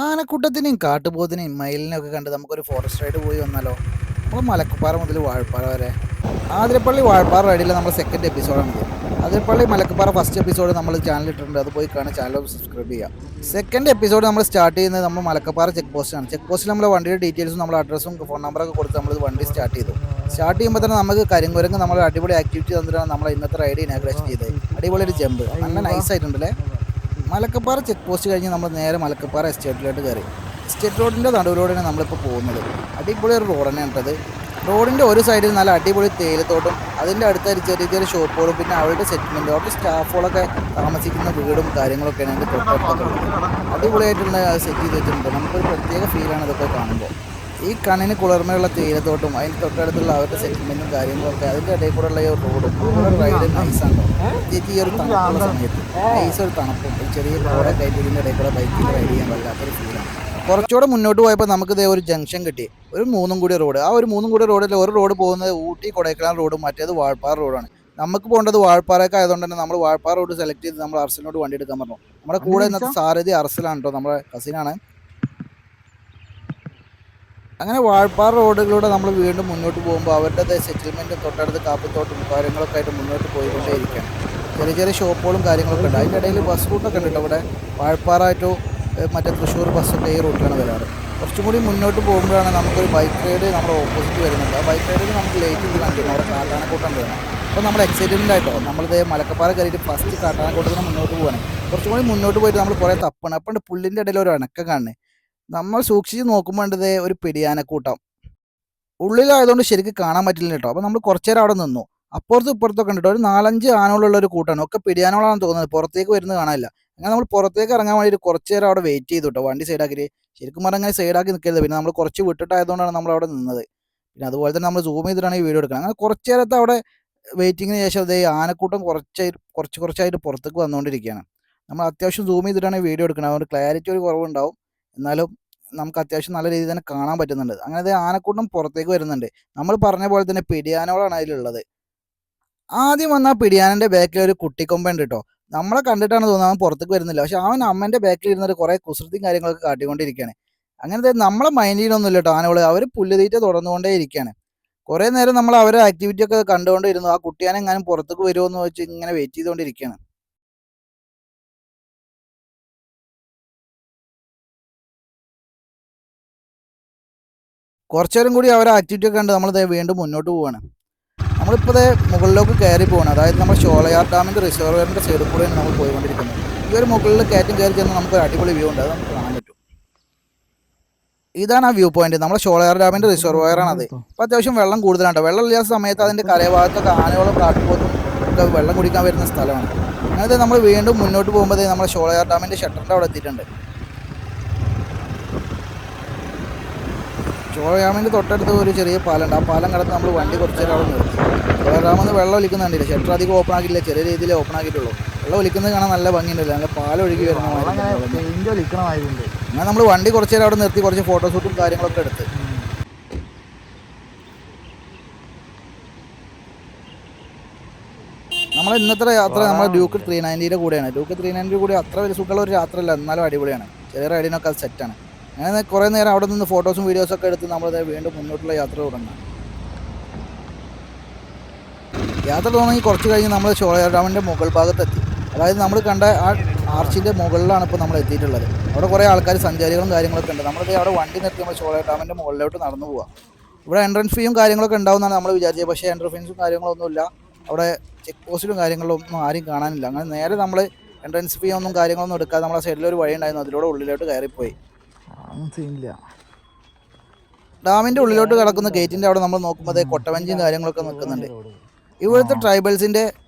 ആനക്കൂട്ടത്തിനെയും കാട്ടുപോത്തിനെയും മയിലിനെയൊക്കെ കണ്ട് നമുക്കൊരു forest ride പോയി വന്നാലോ? നമ്മൾ മലക്കപ്പാറ മുതൽ വാഴപ്പാറ വരെ. ആതിരപ്പള്ളി വാഴപ്പാറ റൈഡിലെ നമ്മുടെ സെക്കൻഡ് എപ്പിസോഡാണിത്. ആതിരപ്പള്ളി മലക്കപ്പാറ ഫസ്റ്റ് എപ്പിസോഡ് നമ്മൾ ചാനൽ ഇട്ടിട്ടുണ്ട്. അത് പോയി കാണാൻ ചാനൽ സബ്സ്ക്രൈബ് ചെയ്യുക. സെക്കൻഡ് എപ്പിസോഡ് നമ്മൾ സ്റ്റാർട്ട് ചെയ്യുന്നത് നമ്മൾ മലക്കപ്പാറ ചെക്ക് പോസ്റ്റാണ്. ചെക്ക് പോസ്റ്റിൽ നമ്മുടെ വണ്ടിയുടെ ഡീറ്റെയിൽസും നമ്മുടെ അഡ്രസ്സും ഫോൺ നമ്പറൊക്കെ കൊടുത്ത് നമ്മൾ വണ്ടി സ്റ്റാർട്ട് ചെയ്തു. സ്റ്റാർട്ട് ചെയ്യുമ്പോൾ തന്നെ നമുക്ക് കരിങ്കുരങ്ങ് നമ്മൾ അടിപൊളി ആക്ടിവിറ്റി തന്നിട്ടാണ് നമ്മൾ ഇന്നത്തെ റൈഡ് ഇനാഗ്രേഷൻ ചെയ്തത്. അടിപൊളി ഒരു ജമ്പ് നല്ല നൈസായിട്ടുണ്ടല്ലേ. മലക്കപ്പാറ ചെക്ക് പോസ്റ്റ് കഴിഞ്ഞ് നമ്മൾ നേരെ മലക്കപ്പാറ എസ്റ്റേറ്റിലോട്ട് കയറി. എസ്റ്റേറ്റ് റോഡിൻ്റെ നടുവിലൂടെയാണ് നമ്മളിപ്പോൾ പോകുന്നത്. അടിപൊളി ഒരു റോഡ് തന്നെ ഉണ്ടത്. റോഡിൻ്റെ ഒരു സൈഡിൽ നല്ല അടിപൊളി തേയിലത്തോട്ടും അതിൻ്റെ അടുത്തായി ചെറിയ ചെറിയ ഷോപ്പുകളും പിന്നെ അവരുടെ സെറ്റിൽമെൻറ്റും അവരുടെ സ്റ്റാഫുകളൊക്കെ താമസിക്കുന്ന വീടും കാര്യങ്ങളൊക്കെയാണ് അതിൻ്റെ തൊട്ടടുത്തുള്ളത്. അടിപൊളിയായിട്ടുള്ള സെറ്റ് ചെയ്ത് വെച്ചിട്ടുണ്ട്. നമുക്കൊരു പ്രത്യേക ഫീലാണ് ഇതൊക്കെ കാണുമ്പോൾ. ഈ കണ്ണിന് കുളിർമയുള്ള തേയിലത്തോട്ടും അതിന് തൊട്ടടുത്തുള്ള അവരുടെ സെറ്റിൽമെൻറ്റും കാര്യങ്ങളൊക്കെ അതിൻ്റെ ഇടയിൽ കൂടെയുള്ള ഈ റോഡും റൈഡ് നൈസാണോ. പ്രത്യേകിച്ച് ഈ ഒരു തണുപ്പുള്ള സമയത്ത് നൈസ് ഒരു തണുപ്പും ഒരു ചെറിയ റോഡൊക്കെ ആയിട്ട് ഇതിൻ്റെ ഇടയിൽ കൂടെ ബൈക്കിൽ റൈഡ് ചെയ്യാൻ വല്ലാത്തൊരു ഫീലാണ്. കുറച്ചുകൂടെ മുന്നോട്ട് പോയപ്പോൾ നമുക്ക് ഇതേ ഒരു ജംഗ്ഷൻ കിട്ടി. ഒരു മൂന്നും കൂടി റോഡ്. ആ ഒരു മൂന്നും കൂടി റോഡിൽ ഒരു റോഡ് പോകുന്നത് ഊട്ടി കൊടൈക്കനാൽ റോഡും മറ്റേത് വാഴപ്പാറ റോഡാണ്. നമുക്ക് പോകേണ്ടത് വാഴപ്പാറയൊക്കെ ആയതുകൊണ്ട് തന്നെ നമ്മൾ വാഴപ്പാറ റോഡ് സെലക്ട് ചെയ്ത് നമ്മൾ അർസലിനോട് വണ്ടി എടുക്കാൻ പറഞ്ഞു. നമ്മുടെ കൂടെ ഇന്നത്തെ സാരഥി അർസലാണ് കേട്ടോ, നമ്മുടെ കസിനാണ്. അങ്ങനെ വാഴപ്പാറ റോഡുകളിലൂടെ നമ്മൾ വീണ്ടും മുന്നോട്ട് പോകുമ്പോൾ അവരുടെ സെറ്റിൽമെൻറ്റും തൊട്ടടുത്ത് കാപ്പിത്തോട്ടും കാര്യങ്ങളൊക്കെ ആയിട്ട് മുന്നോട്ട് പോയിക്കൊണ്ടേയിരിക്കുകയാണ്. ചെറിയ ചെറിയ ഷോപ്പുകളും കാര്യങ്ങളൊക്കെ ഉണ്ട്. അതിൻ്റെ ഇടയിൽ ബസ് റൂട്ടൊക്കെ ഉണ്ട് കേട്ടോ. ഇവിടെ വാഴപ്പാറ ടു മറ്റേ തൃശ്ശൂർ ബസ്സൊക്കെ ഈ റൂട്ടിലാണ് വരാറ്. കുറച്ചും കൂടി മുന്നോട്ട് പോകുമ്പോഴാണ് നമുക്കൊരു ബൈക്ക് റൈഡ് നമ്മുടെ ഓപ്പോസിറ്റ് വരുന്നുണ്ട്. ആ ബൈക്ക് റൈഡിൽ നമുക്ക് ലേറ്റ് ചെയ്ത് കണ്ടിരുന്നു. അവിടെ കാട്ടാനക്കൂട്ടം വരണം. അപ്പോൾ നമ്മൾ എക്സൈറ്റഡ് ആയിട്ടോ നമ്മളിത് മലക്കപ്പാറ കയറിയിട്ട് ഫസ്റ്റ് കാട്ടാനക്കൂട്ടത്തിന് മുന്നോട്ട് പോകാണ്. കുറച്ചും കൂടി മുന്നോട്ട് പോയിട്ട് നമ്മൾ കുറേ തപ്പാണ്. അപ്പോൾ പുല്ലിൻ്റെ ഇടയിൽ ഒരു ഇണക്കം കാണുന്നത്. നമ്മൾ സൂക്ഷിച്ച് നോക്കുമ്പോണ്ടത് ഒരു പിടിയാനക്കൂട്ടം ഉള്ളിലായതുകൊണ്ട് ശരിക്കും കാണാൻ പറ്റില്ല കേട്ടോ. അപ്പോൾ നമ്മൾ കുറച്ചു നേരം അവിടെ നിന്നു. അപ്പുറത്തും ഇപ്പുറത്തൊക്കെ ഉണ്ട് കേട്ടോ. ഒരു 4-5 ആനകളുള്ള ഒരു കൂട്ടമാണ്. ഒക്കെ പിടിയാനകളാണെന്ന് തോന്നുന്നത്. പുറത്തേക്ക് വരുന്നത് കാണാനില്ല. അങ്ങനെ നമ്മൾ പുറത്തേക്ക് ഇറങ്ങാൻ വേണ്ടി കുറച്ചു നേരം അവിടെ വെയിറ്റ് ചെയ്തു കേട്ടോ. വണ്ടി സൈഡാക്കി ശരിക്കും പറഞ്ഞാൽ അങ്ങനെ സൈഡാക്കി നിൽക്കരുത്. പിന്നെ നമ്മൾ കുറച്ച് വിട്ടിട്ടായതുകൊണ്ടാണ് നമ്മൾ അവിടെ നിന്നത്. പിന്നെ അതുപോലെ തന്നെ നമ്മൾ സൂം ചെയ്തിട്ടാണ് ഈ വീഡിയോ എടുക്കുന്നത്. അങ്ങനെ കുറച്ച് നേരത്തെ അവിടെ വെയിറ്റിങ്ങിന് ശേഷം അതേ ആനക്കൂട്ടം കുറച്ചായിട്ട് പുറത്തേക്ക് വന്നുകൊണ്ടിരിക്കുകയാണ്. നമ്മൾ അത്യാവശ്യം സൂം ചെയ്തിട്ടാണ് ഈ വീഡിയോ എടുക്കുന്നത്. അതുകൊണ്ട് ക്ലാരിറ്റി ഒരു കുറവുണ്ടാവും. എന്നാലും നമുക്ക് അത്യാവശ്യം നല്ല രീതിയിൽ തന്നെ കാണാൻ പറ്റുന്നുണ്ട്. അങ്ങനെ ആനക്കൂട്ടം പുറത്തേക്ക് വരുന്നുണ്ട്. നമ്മൾ പറഞ്ഞ പോലെ തന്നെ പിടിയാനകളാണ് അതിലുള്ളത്. ആദ്യം വന്ന പിടിയാനൻ്റെ ബാക്കിൽ ഒരു കുട്ടിക്കൊമ്പുണ്ട് കേട്ടോ. നമ്മളെ കണ്ടിട്ടാണ് തോന്നുന്നത് അവൻ പുറത്തേക്ക് വരുന്നില്ല. പക്ഷെ അവൻ അമ്മൻ്റെ ബാക്കിൽ ഇരുന്നിട്ട് കുറേ കുസൃതിയും കാര്യങ്ങളൊക്കെ കാട്ടിക്കൊണ്ടിരിക്കുകയാണ്. അങ്ങനത്തെ നമ്മളെ മൈൻഡ് ചെയ്യണമൊന്നുമില്ല കേട്ടോ ആനകൾ. അവർ പുല്ലുതീറ്റ തുടർന്നുകൊണ്ടേ ഇരിക്കുകയാണ്. കുറേ നേരം നമ്മൾ അവരുടെ ആക്ടിവിറ്റി ഒക്കെ കണ്ടുകൊണ്ടിരുന്നു. ആ കുട്ടിയാനെങ്ങാനും പുറത്തേക്ക് വരുമോ എന്ന് വെച്ച് ഇങ്ങനെ വെയിറ്റ് ചെയ്തുകൊണ്ടിരിക്കുകയാണ്. കുറച്ചേരം കൂടി അവരുടെ ആക്ടിവിറ്റി ഒക്കെ കണ്ട് നമ്മൾ വീണ്ടും മുന്നോട്ട് പോവുകയാണ്. നമ്മളിപ്പോൾ മുകളിലേക്ക് കയറി പോകണം. അതായത് നമ്മൾ ഷോളയാർ ഡാമിൻ്റെ റിസർവറിൻ്റെ സൈഡിൽ കൂടെയാണ് നമ്മൾ പോയിക്കൊണ്ടിരിക്കുന്നത്. ഈ ഒരു മുകളിൽ കയറ്റം കയറി ചെന്ന് നമുക്കൊരു അടിപൊളി വ്യൂ ഉണ്ട്. അത് നമുക്ക് കാണാൻ പറ്റും. ഇതാണ് ആ വ്യൂ പോയിന്റ്. നമ്മുടെ ഷോളയാർ ഡാമിൻ്റെ റിസർവയറാണത്. അപ്പോൾ അത്യാവശ്യം വെള്ളം കൂടുതലാണ്. വെള്ളം ഇല്ലാത്ത സമയത്ത് അതിൻ്റെ കരഭാഗത്തൊക്കെ ആനകളും കാട്ടുപോത്തും ഒക്കെ വെള്ളം കുടിക്കാൻ വരുന്ന സ്ഥലമാണ്. അങ്ങനത്തെ നമ്മൾ വീണ്ടും മുന്നോട്ട് പോകുമ്പോൾ നമ്മുടെ ഷോളയാർ ഡാമിൻ്റെ ഷട്ടറിൻ്റെ അവിടെ എത്തിയിട്ടുണ്ട്. ഷോളയാറിൻ്റെ തൊട്ടടുത്ത് ഒരു ചെറിയ പാലമുണ്ട്. ആ പാലം കടന്ന് നമ്മൾ വണ്ടി കുറച്ച് നേരം അവിടെ നിർത്തി. ഷോളയാറിൽ വെള്ളം ഒലിക്കുന്നുണ്ടില്ല. ഷട്ടർ അധികം ഓപ്പൺ ആക്കിയില്ല. ചെറിയ രീതിയിൽ ഓപ്പൺ ആക്കിയിട്ടുള്ളൂ. വെള്ളം ഒലിക്കുന്നത് കാണാൻ നല്ല ഭംഗിയുണ്ടല്ലോ. നല്ല പാലം ഒഴുകി വരുന്ന അങ്ങനെ നമ്മൾ വണ്ടി കുറച്ച് നേരം അവിടെ നിർത്തി കുറച്ച് ഫോട്ടോഷൂട്ടും കാര്യങ്ങളൊക്കെ എടുത്ത് നമ്മൾ ഇന്നത്തെ യാത്ര നമ്മൾ ഡ്യൂക്ക് 390 കൂടെയാണ്. ഡ്യൂക്ക് 390 കൂടി അത്ര വലിയ സുഖമുള്ള ഒരു യാത്രയല്ല, എന്നാലും അടിപൊളിയാണ്. ചെറിയ റൈഡിനൊക്കെ അത് സെറ്റാണ്. അങ്ങനെ കുറേ നേരം അവിടെ നിന്ന് ഫോട്ടോസും വീഡിയോസൊക്കെ എടുത്ത് നമ്മൾ വീണ്ടും മുന്നോട്ടുള്ള യാത്ര തുടങ്ങാം. യാത്ര തുടങ്ങി കുറച്ച് കഴിഞ്ഞ് നമ്മൾ ഷോളയാർ ഡാമിൻ്റെ മുകൾ ഭാഗത്തെത്തി. അതായത് നമ്മൾ കണ്ട ആ ആർച്ചിൻ്റെ മുകളിലാണ് ഇപ്പോൾ നമ്മൾ എത്തിയിട്ടുള്ളത്. അവിടെ കുറേ ആൾക്കാർ സഞ്ചാരികളും കാര്യങ്ങളൊക്കെ ഉണ്ട്. നമ്മളിത് അവിടെ വണ്ടി നിർത്തി നമ്മൾ ഷോളയാർ ഡാമിൻ്റെ മുകളിലോട്ട് നടന്നു പോകാം. ഇവിടെ എൻട്രൻസ് ഫീയും കാര്യങ്ങളൊക്കെ ഉണ്ടാവുമെന്നാണ് നമ്മൾ വിചാരിച്ചത്. പക്ഷേ എൻട്രൻസ് ഫീസും കാര്യങ്ങളൊന്നുമില്ല. അവിടെ ചെക്ക് പോസ്റ്റിലും കാര്യങ്ങളൊന്നും ആരും കാണാനില്ല. അങ്ങനെ നേരെ നമ്മൾ എൻട്രൻസ് ഫീ ഒന്നും കാര്യങ്ങളൊന്നും എടുക്കാതെ നമ്മളെ സൈഡിലൊരു വഴി ഉണ്ടായിരുന്നു. അതിലൂടെ ഉള്ളിലോട്ട് കയറിപ്പോയി. ഡാമിൻ്റെ ഉള്ളിലോട്ട് കിടക്കുന്ന ഗേറ്റിൻ്റെ അവിടെ നമ്മൾ നോക്കുമ്പോൾ കൊട്ടവഞ്ചിയും കാര്യങ്ങളൊക്കെ നിൽക്കുന്നുണ്ട്. ഇവിടുത്തെ ട്രൈബൽസിൻ്റെ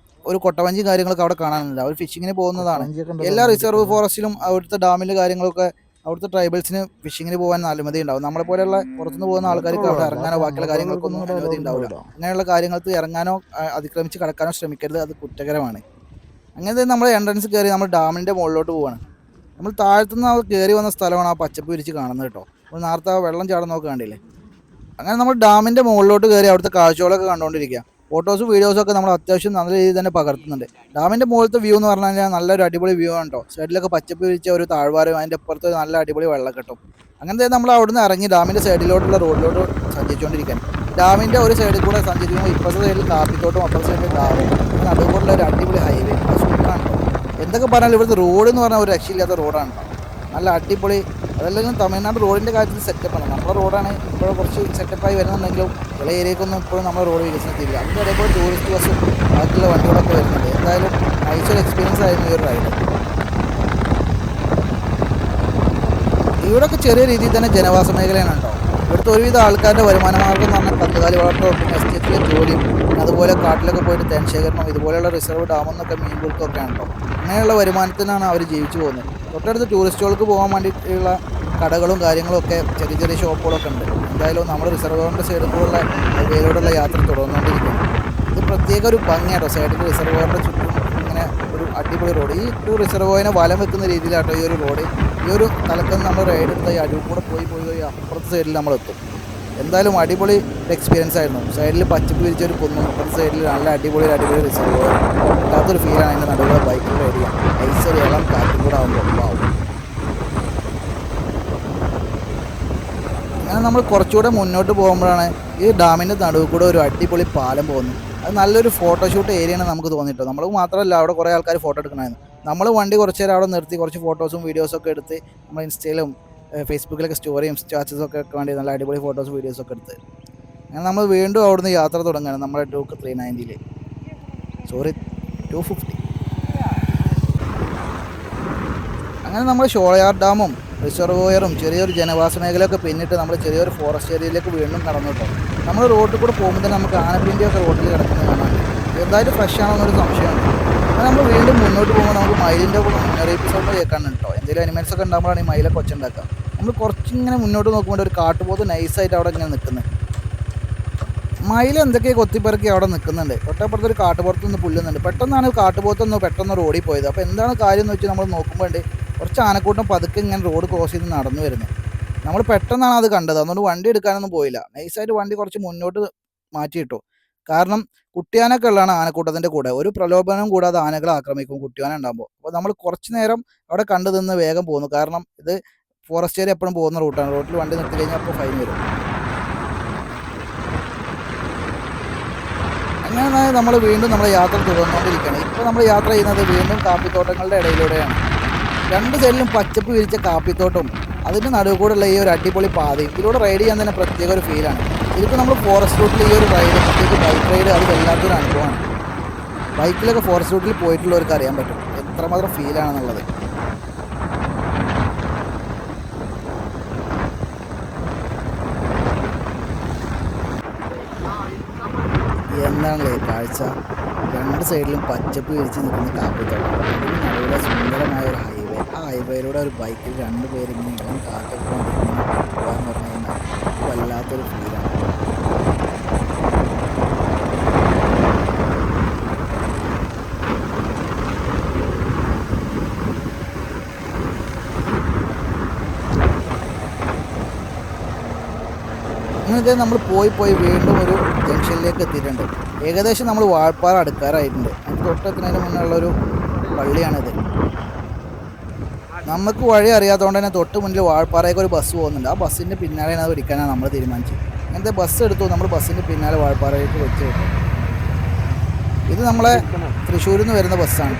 ഒരു കൊട്ടവഞ്ചിയും കാര്യങ്ങളൊക്കെ അവിടെ കാണാനുണ്ട്. അവർ ഫിഷിങ്ങിന് പോകുന്നതാണ്. എല്ലാ റിസർവ് ഫോറസ്റ്റിലും അവിടുത്തെ ഡാമിലെ കാര്യങ്ങളൊക്കെ അവിടുത്തെ ട്രൈബൽസിന് ഫിഷിങ്ങിന് പോകാൻ അനുമതി ഉണ്ടാവും. നമ്മളെപ്പോലെയുള്ള പുറത്തുനിന്ന് പോകുന്ന ആൾക്കാർക്ക് അവിടെ ഇറങ്ങാനോ ബാക്കിയുള്ള കാര്യങ്ങൾക്കൊന്നും അനുമതി ഉണ്ടാവില്ല. അങ്ങനെയുള്ള കാര്യങ്ങൾക്ക് ഇറങ്ങാനോ അതിക്രമിച്ച് കടക്കാനോ ശ്രമിക്കരുത്. അത് കുറ്റകരമാണ്. അങ്ങനത്തെ നമ്മൾ എൻട്രൻസ് കയറി നമ്മൾ ഡാമിൻ്റെ മുകളിലോട്ട് പോവാണ്. നമ്മൾ താഴത്തുനിന്ന് കയറി വന്ന സ്ഥലമാണ് ആ പച്ചപ്പ് വിരിച്ച് കാണുന്നത് കേട്ടോ. നമ്മൾ നേരത്തെ വെള്ളം ചാടുന്നതൊക്കെ കണ്ടില്ലേ. അങ്ങനെ നമ്മൾ ഡാമിൻ്റെ മുകളിലോട്ട് കയറി അവിടുത്തെ കാഴ്ചകളൊക്കെ കണ്ടുകൊണ്ടിരിക്കുക. ഫോട്ടോസും വീഡിയോസും ഒക്കെ നമ്മൾ അത്യാവശ്യം നല്ല രീതിയിൽ തന്നെ പകർത്തുന്നുണ്ട്. ഡാമിൻ്റെ മുകളിലത്തെ വ്യൂ എന്ന് പറഞ്ഞു കഴിഞ്ഞാൽ നല്ലൊരു അടിപൊളി വ്യൂ ആണ് കേട്ടോ. സൈഡിലൊക്കെ പച്ചപ്പ് വിരിച്ച ഒരു താഴ്വാരം, അതിൻ്റെ അപ്പുറത്ത് നല്ല അടിപൊളി വെള്ളക്കെട്ടും. അങ്ങനത്തെ നമ്മൾ അവിടുന്ന് ഇറങ്ങി ഡാമിൻ്റെ സൈഡിലോട്ടുള്ള റോഡിലോട്ട് സഞ്ചരിച്ചുകൊണ്ടിരിക്കുകയാണ്. ഡാമിൻ്റെ ഒരു സൈഡിൽ കൂടെ സഞ്ചരിക്കുമ്പോൾ ഇപ്പുറത്തെ സൈഡിൽ കാപ്പിത്തോട്ടും അപ്പുറത്തെ സൈഡിൽ ഡാമും നടുവിലുള്ള ഒരു അടിപൊളി ഹൈവേ സൂപ്പറാണ് കേട്ടോ. എന്തൊക്കെ പറഞ്ഞാലും ഇവിടുത്തെ റോഡ് എന്ന് പറഞ്ഞാൽ ഒരു രക്ഷയില്ലാത്ത റോഡാണ് കേട്ടോ. നല്ല അടിപൊളി. അതല്ലെങ്കിൽ തമിഴ്നാട് റോഡിൻ്റെ കാര്യത്തിൽ സെറ്റപ്പാണ്. നമ്മുടെ റോഡാണ് ഇപ്പോൾ കുറച്ച് സെറ്റപ്പായി വരുന്നുണ്ടെങ്കിലും ചില ഏരിയക്കൊന്നും ഇപ്പോഴും നമ്മുടെ റോഡ് വികസനത്തില്ല. അതിൻ്റെ ഇടയിൽ ടൂറിസ്റ്റ് ബസ്സും ബാക്കിയുള്ള വണ്ടികളൊക്കെ വരുന്നുണ്ട്. എന്തായാലും നൈസൊരു എക്സ്പീരിയൻസ് ആയിരുന്നു ഈ ഒരു റൈഡ്. ഇവിടെയൊക്കെ ചെറിയ രീതിയിൽ തന്നെ ജനവാസ മേഖലയാണ് കേട്ടോ. ഇവിടുത്തെ ഒരുവിധ ആൾക്കാരുടെ വരുമാന മാർഗ്ഗം എന്ന് പറഞ്ഞാൽ കന്നുകാലി വളർത്തലും പിന്നെ എസ്റ്റേറ്റിലെ ജോലിയും അതുപോലെ കാട്ടിലൊക്കെ പോയിട്ട് തേൻ ശേഖരണം ഇതുപോലെയുള്ള റിസർവ് ഡാമെന്നൊക്കെ മീൻ പിടുത്തമൊക്കെയാണ് കേട്ടോ. അങ്ങനെയുള്ള വരുമാനത്തിനാണ് അവർ ജീവിച്ചു പോകുന്നത്. തൊട്ടടുത്ത് ടൂറിസ്റ്റുകൾക്ക് പോകാൻ വേണ്ടിയിട്ടുള്ള കടകളും കാര്യങ്ങളും ഒക്കെ ചെറിയ ചെറിയ ഷോപ്പുകളൊക്കെ ഉണ്ട്. എന്തായാലും നമ്മൾ റിസർവറിൻ്റെ സൈഡിൽ കൂടെയുള്ള ഹൈവേയിലൂടെയുള്ള യാത്ര തുടർന്നുകൊണ്ടിരിക്കുന്നു. ഇത് പ്രത്യേക ഒരു ഭംഗിയാട്ടോ. സൈഡിൽ റിസർവറിൻ്റെ ചുറ്റും ഇങ്ങനെ ഒരു അടിപൊളി റോഡ്. ഈ ഒരു റിസർവോയിനെ വലം വെക്കുന്ന രീതിയിലാട്ടോ ഈ ഒരു റോഡ്. ഈ ഒരു തലത്തിൽ നമ്മൾ റൈഡ് എടുത്ത ഈ അടിവ് കൂടെ പോയി അപ്പുറത്തെ സൈഡിൽ നമ്മളെത്തും. എന്തായാലും അടിപൊളി എക്സ്പീരിയൻസ് ആയിരുന്നു. സൈഡിൽ പച്ചപ്പ് വിരിച്ചൊരു കുന്നും അപ്പുറത്തെ സൈഡിൽ നല്ല അടിപൊളി റിസർവോയർ. വല്ലാത്തൊരു ഫീലാണ് അതിൻ്റെ നടുവിലെ ബൈക്കിൽ റൈഡ് ചെയ്യാം. ഐസൊരു ഇളം കാറ്റും കൂടെ ആകുമ്പോൾ ആവും. അങ്ങനെ നമ്മൾ കുറച്ചുകൂടെ മുന്നോട്ട് പോകുമ്പോഴാണ് ഈ ഡാമിൻ്റെ നടുവിൽ കൂടെ ഒരു അടിപൊളി പാലം പോകുന്നത്. അത് നല്ലൊരു ഫോട്ടോഷൂട്ട് ഏരിയയാണ് നമുക്ക് തോന്നിയിട്ടോ. നമ്മൾ മാത്രമല്ല അവിടെ കുറേ ആൾക്കാർ ഫോട്ടോ എടുക്കണമായിരുന്നു. നമ്മൾ വണ്ടി കുറച്ച് നേരം അവിടെ നിർത്തി കുറച്ച് ഫോട്ടോസും വീഡിയോസും ഒക്കെ എടുത്ത് നമ്മൾ ഇൻസ്റ്റയിലും ഫേസ്ബുക്കിലൊക്കെ സ്റ്റോറിയും സ്റ്റാറ്റസും ഒക്കെ വേണ്ടി നല്ല അടിപൊളി ഫോട്ടോസും വീഡിയോസും ഒക്കെ എടുത്ത് അങ്ങനെ നമ്മൾ വീണ്ടും അവിടുന്ന് യാത്ര തുടങ്ങുകയാണ്. നമ്മുടെ ഡ്യൂക്ക് 390 സോറി 250. അങ്ങനെ നമ്മൾ ഷോളയാർ ഡാമും റിസർവോയറും ചെറിയൊരു ജനവാസ മേഖലയൊക്കെ പിന്നിട്ട് നമ്മൾ ചെറിയൊരു ഫോറസ്റ്റ് ഏരിയയിലേക്ക് വീണ്ടും കടന്നു കേട്ടോ. നമ്മൾ റോഡിൽ കൂടെ പോകുമ്പോൾ തന്നെ നമുക്ക് ആനപ്പിൻ്റെയൊക്കെ റോഡിൽ കിടക്കുന്നത് കാണാൻ എന്തായാലും ഫ്രഷ് ആണെന്നൊരു സംശയമാണ്. അങ്ങനെ നമ്മൾ വീണ്ടും മുന്നോട്ട് പോകുമ്പോൾ നമുക്ക് മയിലിൻ്റെ മുന്നറിയിപ്പ് സൗണ്ട് കേൾക്കാനുണ്ട് കേട്ടോ. എന്തെങ്കിലും അനിമൽസ് ഒക്കെ ഉണ്ടാകുമ്പോഴാണ് ഈ മയിലൊക്കെ ഒച്ചുണ്ടാക്കുക. നമ്മൾ കുറച്ചിങ്ങനെ മുന്നോട്ട് നോക്കുമ്പോൾ ഒരു കാട്ടുപോത്ത് നൈസായിട്ട് അവിടെ ഇങ്ങനെ നിൽക്കുന്നത്. മയിൽ എന്തൊക്കെയോ കൊത്തിപ്പെറുക്കി അവിടെ നിൽക്കുന്നുണ്ട്. തൊട്ടപ്പുറത്തൊരു കാട്ടുപുറത്ത് നിന്ന് പുല്ലുന്നുണ്ട്. പെട്ടെന്നാണ് കാട്ടുപോത്തൊന്ന് പെട്ടെന്ന് റോഡിൽ പോയത്. അപ്പോൾ എന്താണ് കാര്യം എന്ന് വെച്ചാൽ നമ്മൾ നോക്കുമ്പോൾ കുറച്ച് ആനക്കൂട്ടം പതുക്കെ ഇങ്ങനെ റോഡ് ക്രോസ് ചെയ്ത് നടന്നു വരുന്നത്. നമ്മൾ പെട്ടെന്നാണ് അത് കണ്ടത്. അതുകൊണ്ട് വണ്ടി എടുക്കാനൊന്നും പോയില്ല. നൈസായിട്ട് വണ്ടി കുറച്ച് മുന്നോട്ട് മാറ്റിയിട്ടു. കാരണം കുട്ടിയാനൊക്കെ ഉള്ളതാണ് ആനക്കൂട്ടത്തിൻ്റെ കൂടെ. ഒരു പ്രലോഭനവും കൂടാതെ ആനകളെ ആക്രമിക്കും കുട്ടിയാന ഉണ്ടാകുമ്പോൾ. അപ്പോൾ നമ്മൾ കുറച്ച് നേരം അവിടെ കണ്ടു നിന്ന് വേഗം പോകുന്നു. കാരണം ഇത് ഫോറസ്റ്റ് ഏരിയ എപ്പോഴും പോകുന്ന റൂട്ടാണ്. റോഡിൽ വണ്ടി നിർത്തി കഴിഞ്ഞാൽ അപ്പോൾ ഫൈൻ വരും. അങ്ങനെ നമ്മൾ വീണ്ടും നമ്മുടെ യാത്ര തുടർന്നുകൊണ്ടിരിക്കുകയാണ്. ഇപ്പോൾ നമ്മൾ യാത്ര ചെയ്യുന്നത് വീണ്ടും കാപ്പിത്തോട്ടങ്ങളുടെ ഇടയിലൂടെയാണ്. രണ്ട് സൈഡിലും പച്ചപ്പ് വിരിച്ച കാപ്പിത്തോട്ടം അതിൻ്റെ നടുവ് കൂടെയുള്ള ഈ ഒരു അടിപൊളി പാതയും ഇതിലൂടെ റൈഡ് ചെയ്യാൻ തന്നെ പ്രത്യേക ഒരു ഫീലാണ്. ഇതിപ്പോൾ നമ്മൾ ഫോറസ്റ്റ് റൂട്ടിൽ ഈ ഒരു റൈഡ് പ്രത്യേകിച്ച് ബൈക്ക് റൈഡ് അത് വല്ലാത്തൊരു അനുഭവമാണ്. ബൈക്കിലൊക്കെ ഫോറസ്റ്റ് റൂട്ടിൽ പോയിട്ടുള്ളവർക്ക് അറിയാൻ പറ്റും എത്രമാത്രം ഫീലാണെന്നുള്ളത്. എന്താണല്ലേ കാഴ്ച. രണ്ട് സൈഡിലും പച്ചപ്പ് വിരിച്ച് നിൽക്കുന്ന കാപ്പിത്തോട്ടം, അതിന് നടുവിലെ സുന്ദരമായ ഒരു ഹൈവേ. ആ ഹൈവേയിലൂടെ ഒരു ബൈക്കിൽ രണ്ട് പേരിങ്ങനെ ഇളം കാറ്റൊക്കെ കൊണ്ടിങ്ങനെ പോകാന്ന് പറഞ്ഞു കഴിഞ്ഞാൽ വല്ലാത്തൊരു ഫീലാണ്. അങ്ങനത്തെ നമ്മൾ പോയി വീണ്ടും ഒരു ജംഗ്ഷനിലേക്ക് എത്തിയിട്ടുണ്ട്. ഏകദേശം നമ്മൾ വാഴപ്പാറ അടുക്കാറായിട്ടുണ്ട്. അതിന് തൊട്ടെത്തുന്നതിന് മുന്നുള്ളൊരു പള്ളിയാണിത്. നമുക്ക് വഴി അറിയാത്തതുകൊണ്ട് തന്നെ തൊട്ട് മുന്നിൽ വാഴപ്പാറയ്ക്ക് ഒരു ബസ് പോകുന്നുണ്ട്. ആ ബസ്സിൻ്റെ പിന്നാലെയാണ് അത് പിടിക്കാനാണ് നമ്മൾ തീരുമാനിച്ചത്. അങ്ങനത്തെ ബസ് എടുത്തു. നമ്മൾ ബസ്സിൻ്റെ പിന്നാലെ വാഴപ്പാറയ്ക്ക് വെച്ച് കിട്ടും. ഇത് നമ്മളെ തൃശ്ശൂരിൽ നിന്ന് വരുന്ന ബസ്സാണ്.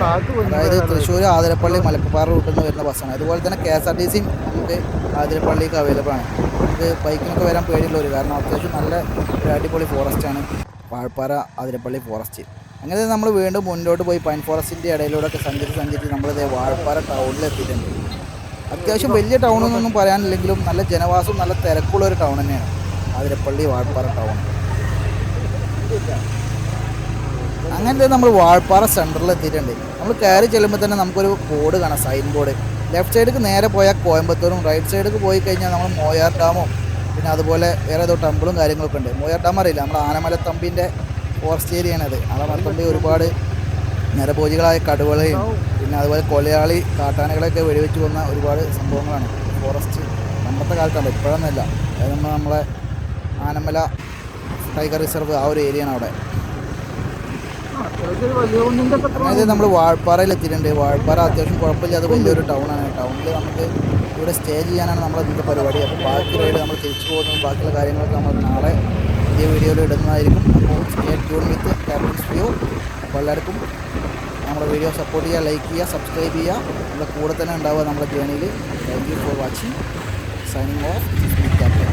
അതായത് തൃശ്ശൂർ ആതിരപ്പള്ളി മലക്കപ്പാറ റൂട്ടിൽ നിന്ന് വരുന്ന ബസ്സാണ്. അതുപോലെ തന്നെ KSRTC നമുക്ക് ആതിരപ്പള്ളിക്ക് അവൈലബിൾ ആണ്. നമുക്ക് ബൈക്കിനൊക്കെ വരാൻ പേടിയുള്ളവർ, കാരണം അത്യാവശ്യം നല്ല ഒരു അടിപൊളി ഫോറസ്റ്റാണ് വാഴപ്പാറ ആതിരപ്പള്ളി ഫോറസ്റ്റ്. അങ്ങനെ നമ്മൾ വീണ്ടും മുന്നോട്ട് പോയി പൈൻ ഫോറസ്റ്റിൻ്റെ ഇടയിലൂടെയൊക്കെ സഞ്ചരിച്ച് നമ്മളിത് വാഴപ്പാറ ടൗണിലെത്തിയിട്ടുണ്ട്. അത്യാവശ്യം വലിയ ടൗണെന്നൊന്നും പറയാനില്ലെങ്കിലും നല്ല ജനവാസവും നല്ല തിരക്കുള്ള ഒരു ടൗൺ തന്നെയാണ് ആതിരപ്പള്ളി വാഴപ്പാറ ടൗൺ. അങ്ങനത്തെ നമ്മൾ വാഴപ്പാറ സെൻറ്ററിൽ എത്തിയിട്ടുണ്ട്. നമ്മൾ കയറി ചെല്ലുമ്പോൾ തന്നെ നമുക്കൊരു ബോർഡ് കാണാം, സൈൻ ബോർഡ്. ലെഫ്റ്റ് സൈഡിലേക്ക് നേരെ പോയാൽ കോയമ്പത്തൂരും, റൈറ്റ് സൈഡിലേക്ക് പോയി കഴിഞ്ഞാൽ നമ്മൾ മോയാർ ഡാമും പിന്നെ അതുപോലെ വേറെ ഏതോ ടെമ്പിളും കാര്യങ്ങളൊക്കെ ഉണ്ട്. മോയാർ ഡാം അറിയില്ല, നമ്മൾ ആനമലത്തമ്പിൻ്റെ ഫോറസ്റ്റ് ഏരിയയാണത്. ആനമലത്തമ്പി ഒരുപാട് നരഭോജികളായ കടുവകളെയും പിന്നെ അതുപോലെ കൊലയാളി കാട്ടാനകളെയൊക്കെ വെടിവെച്ച് കൊന്ന ഒരുപാട് സംഭവങ്ങളാണ് ഫോറസ്റ്റ്. പണ്ടത്തെ കാലത്താണ്, ഇപ്പോഴൊന്നുമല്ല. അതായത് നമ്മളെ ആനമല ടൈഗർ റിസർവ് ആ ഒരു ഏരിയയാണ് അവിടെ. അതായത് നമ്മൾ വാഴപ്പാറയിൽ എത്തിയിട്ടുണ്ട്. വാഴപ്പാറ അത്യാവശ്യം കുഴപ്പമില്ലാതെ വലിയൊരു ടൗണാണ്. ടൗണിൽ നമുക്ക് ഇവിടെ സ്റ്റേ ചെയ്യാനാണ് നമ്മുടെ ഇന്നത്തെ പരിപാടി. അപ്പോൾ ബാക്കി റൈഡ് നമ്മൾ തിരിച്ചു പോകുന്നതും ബാക്കിയുള്ള കാര്യങ്ങളൊക്കെ നമ്മൾ നാളെ പുതിയ വീഡിയോയിൽ ഇടുന്നതായിരിക്കും. അപ്പോൾ stay tune with captain's view. അപ്പോൾ എല്ലാവർക്കും നമ്മുടെ വീഡിയോ സപ്പോർട്ട് ചെയ്യുക, ലൈക്ക് ചെയ്യുക, സബ്സ്ക്രൈബ് ചെയ്യുക. നമ്മുടെ കൂടെ തന്നെ ഉണ്ടാവുക നമ്മുടെ ജേണിയിൽ. Thank you for watching. Signing of.